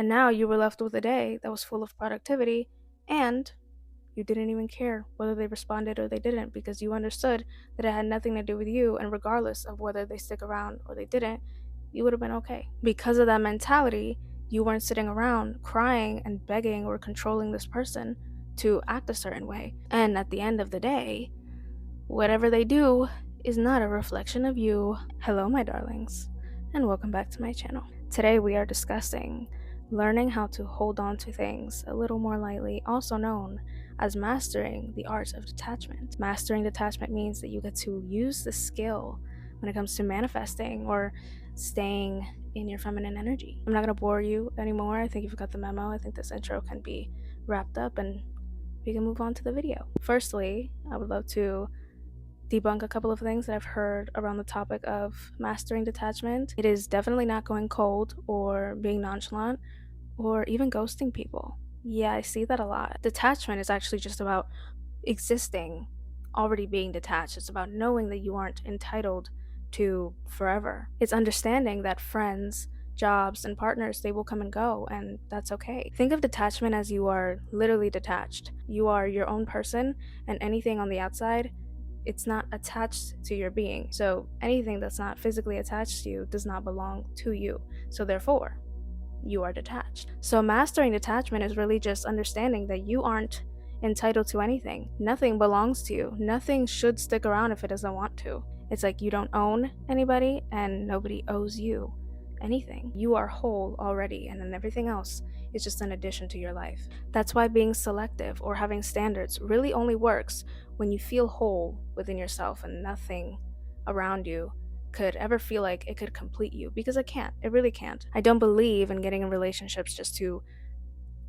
And now you were left with a day that was full of productivity, and you didn't even care whether they responded or they didn't, because you understood that it had nothing to do with you, and regardless of whether they stick around or they didn't, you would have been okay. Because of that mentality, you weren't sitting around crying and begging or controlling this person to act a certain way. And at the end of the day, whatever they do is not a reflection of you. Hello, my darlings, and welcome back to my channel. Today we are discussing learning how to hold on to things a little more lightly, also known as mastering the art of detachment. Mastering detachment means that you get to use the skill when it comes to manifesting or staying in your feminine energy. I'm not going to bore you anymore. I think you've got the memo. I think this intro can be wrapped up and we can move on to the video. Firstly, I would love to debunk a couple of things that I've heard around the topic of mastering detachment. It is definitely not going cold or being nonchalant or even ghosting people. Yeah, I see that a lot. Detachment is actually just about existing, already being detached. It's about knowing that you aren't entitled to forever. It's understanding that friends, jobs, and partners, they will come and go, and that's okay. Think of detachment as you are literally detached. You are your own person, and anything on the outside, it's not attached to your being. So anything that's not physically attached to you does not belong to you. So therefore, you are detached. So mastering detachment is really just understanding that you aren't entitled to anything. Nothing belongs to you. Nothing should stick around if it doesn't want to. It's like you don't own anybody and nobody owes you anything. You are whole already, and then everything else is just an addition to your life. That's why being selective or having standards really only works when you feel whole within yourself and nothing around you could ever feel like it could complete you, because it can't. It really can't. I don't believe in getting in relationships just to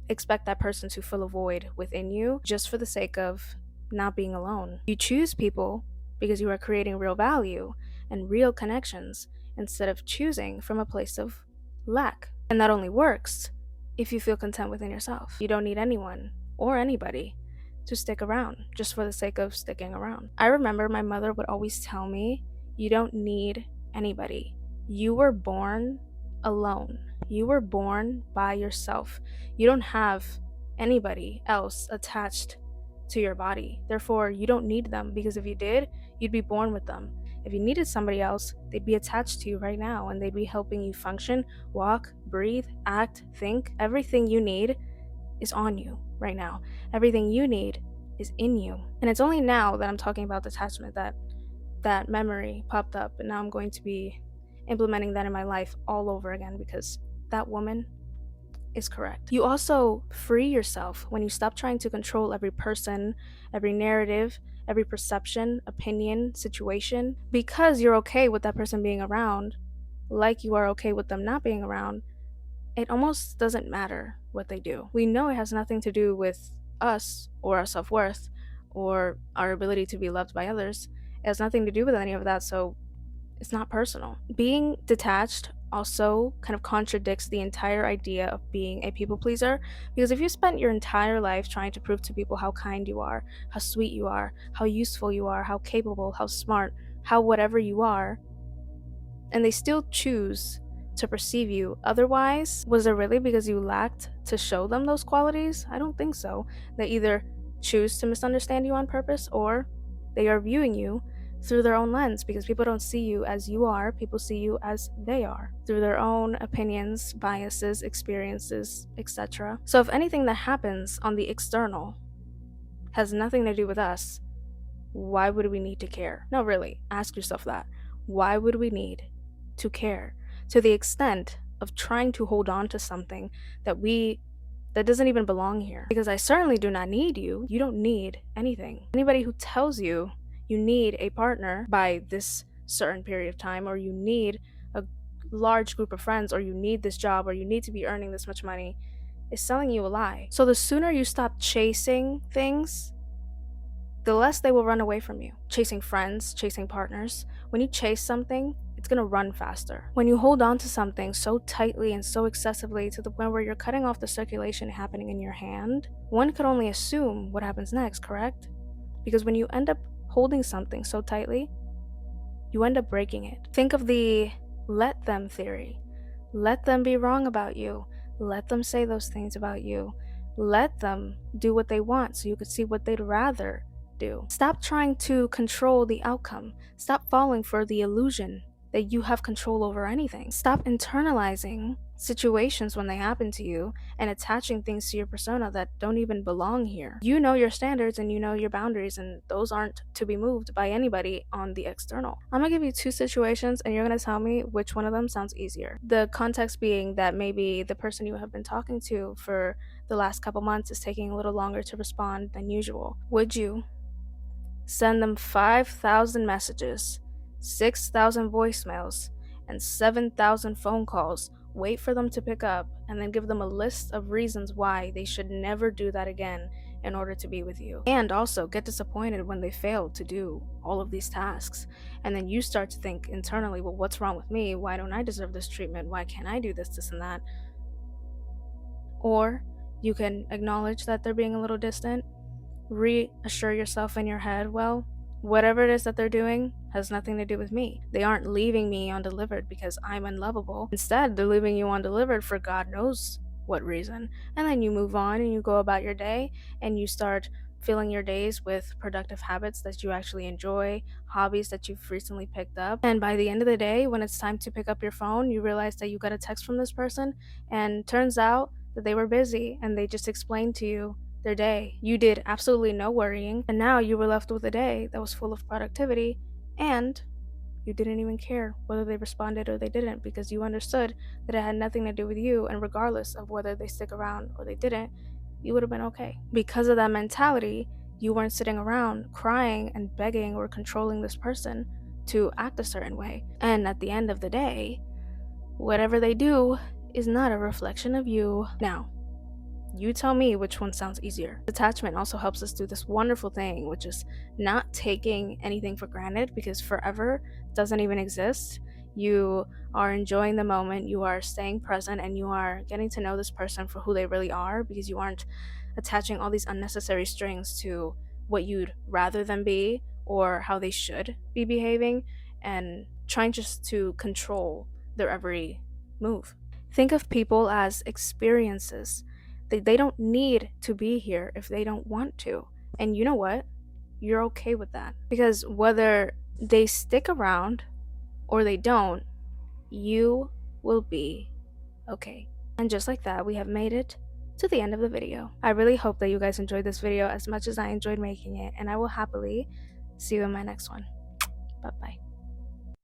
expect that person to fill a void within you just for the sake of not being alone. You choose people because you are creating real value and real connections instead of choosing from a place of lack. And that only works if you feel content within yourself. You don't need anyone or anybody to stick around just for the sake of sticking around. I remember my mother would always tell me, you don't need anybody. You were born alone. You were born by yourself. You don't have anybody else attached to your body. Therefore, you don't need them, because if you did, you'd be born with them. If you needed somebody else, they'd be attached to you right now and they'd be helping you function, walk, breathe, act, think. Everything you need is on you right now. Everything you need is in you. And it's only now that I'm talking about detachment that memory popped up, and now I'm going to be implementing that in my life all over again, because that woman is correct. You also free yourself when you stop trying to control every person, every narrative, every perception, opinion, situation, because you're okay with that person being around, like you are okay with them not being around. It almost doesn't matter what they do. We know it has nothing to do with us or our self-worth or our ability to be loved by others. It has nothing to do with any of that, so it's not personal. Being detached also kind of contradicts the entire idea of being a people pleaser, because if you spent your entire life trying to prove to people how kind you are, how sweet you are, how useful you are, how capable, how smart, how whatever you are, and they still choose to perceive you otherwise, was it really because you lacked to show them those qualities? I don't think so. They either choose to misunderstand you on purpose, or they are viewing you through their own lens, because people don't see you as you are, people see you as they are, through their own opinions, biases, experiences, etc. So if anything that happens on the external has nothing to do with us, why would we need to care? No, really, ask yourself that. Why would we need to care to the extent of trying to hold on to something that doesn't even belong here? Because I certainly do not need you. You don't need anything. Anybody who tells you you need a partner by this certain period of time, or you need a large group of friends, or you need this job, or you need to be earning this much money, is selling you a lie. So the sooner you stop chasing things, the less they will run away from you. Chasing friends, chasing partners. When you chase something, it's gonna run faster. When you hold on to something so tightly and so excessively to the point where you're cutting off the circulation happening in your hand, one could only assume what happens next, correct? Because when you end up holding something so tightly, you end up breaking it. Think of the let them theory. Let them be wrong about you. Let them say those things about you. Let them do what they want so you could see what they'd rather do. Stop trying to control the outcome. Stop falling for the illusion that you have control over anything. Stop internalizing situations when they happen to you and attaching things to your persona that don't even belong here. You know your standards and you know your boundaries, and those aren't to be moved by anybody on the external. I'm gonna give you two situations and you're gonna tell me which one of them sounds easier. The context being that maybe the person you have been talking to for the last couple months is taking a little longer to respond than usual. Would you send them 5,000 messages, 6,000 voicemails, and 7,000 phone calls, wait for them to pick up, and then give them a list of reasons why they should never do that again in order to be with you? And also get disappointed when they fail to do all of these tasks. And then you start to think internally, well, what's wrong with me? Why don't I deserve this treatment? Why can't I do this, and that? Or you can acknowledge that they're being a little distant, reassure yourself in your head, well, whatever it is that they're doing has nothing to do with me. They aren't leaving me undelivered because I'm unlovable. Instead, they're leaving you undelivered for God knows what reason. And then you move on and you go about your day and you start filling your days with productive habits that you actually enjoy, hobbies that you've recently picked up. And by the end of the day, when it's time to pick up your phone, you realize that you got a text from this person, and turns out that they were busy and they just explained to you their day. You did absolutely no worrying, and now you were left with a day that was full of productivity, and you didn't even care whether they responded or they didn't because you understood that it had nothing to do with you, and regardless of whether they stick around or they didn't, you would have been okay. Because of that mentality, you weren't sitting around crying and begging or controlling this person to act a certain way. And at the end of the day, whatever they do is not a reflection of you. Now, you tell me which one sounds easier. Detachment also helps us do this wonderful thing, which is not taking anything for granted, because forever doesn't even exist. You are enjoying the moment, you are staying present, and you are getting to know this person for who they really are, because you aren't attaching all these unnecessary strings to what you'd rather them be or how they should be behaving, and trying just to control their every move. Think of people as experiences. They don't need to be here if they don't want to. And you know what? You're okay with that. Because whether they stick around or they don't, you will be okay. And just like that, we have made it to the end of the video. I really hope that you guys enjoyed this video as much as I enjoyed making it, and I will happily see you in my next one. Bye bye.